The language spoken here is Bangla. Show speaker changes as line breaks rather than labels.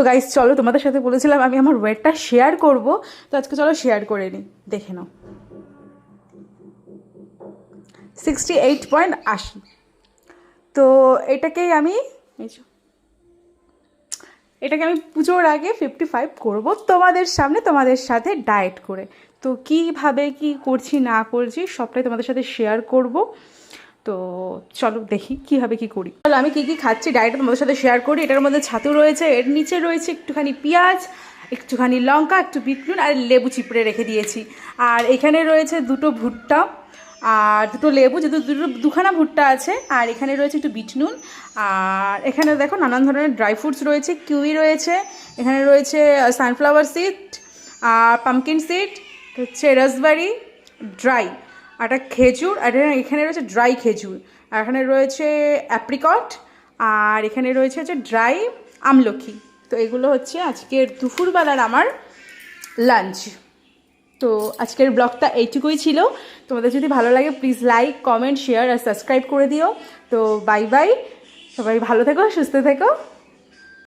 গাইস চলো, তোমাদের সাথে বলেছিলাম আমি আমার ওয়েটটা শেয়ার করব, তো আজকে চলো শেয়ার করে নিই, দেখে নাও। 68.80। তো এটাকেই আমি এটাকে আমি পুজোর আগে 55 করব তোমাদের সামনে, তোমাদের সাথে ডায়েট করে। তো কীভাবে কি করছি না করছি সবটাই তোমাদের সাথে শেয়ার করব। তো চলো দেখি কীভাবে কি করি। চলো আমি কী কী খাচ্ছি ডায়েটে তোমাদের সাথে শেয়ার করি। এটার মধ্যে ছাতু রয়েছে, এর নিচে রয়েছে একটুখানি পেঁয়াজ, একটুখানি লঙ্কা, একটু বিট নুন আর লেবু চিপড়ে রেখে দিয়েছি। আর এখানে রয়েছে দুটো ভুট্টা আর দুটো লেবু, যেহেতু দুখানা ভুট্টা আছে। আর এখানে রয়েছে একটু বিট নুন। আর এখানে দেখো নানান ধরনের ড্রাই ফ্রুটস রয়েছে, কিউই রয়েছে, এখানে রয়েছে সানফ্লাওয়ার সিড আর পামকিন সিড, হচ্ছে রাসবেরি ড্রাই, আর একটা খেজুর, আর এখানে রয়েছে ড্রাই খেজুর, আর এখানে রয়েছে অ্যাপ্রিকট, আর এখানে রয়েছে হচ্ছে ড্রাই আমলকি। তো এগুলো হচ্ছে আজকের দুপুরবেলার আমার লাঞ্চ। তো আজকের ব্লগটা এইটুকুই ছিল। তোমাদের যদি ভালো লাগে প্লিজ লাইক, কমেন্ট, শেয়ার আর সাবস্ক্রাইব করে দিও। তো বাই বাই, সবাই ভালো থেকো, সুস্থ থেকো।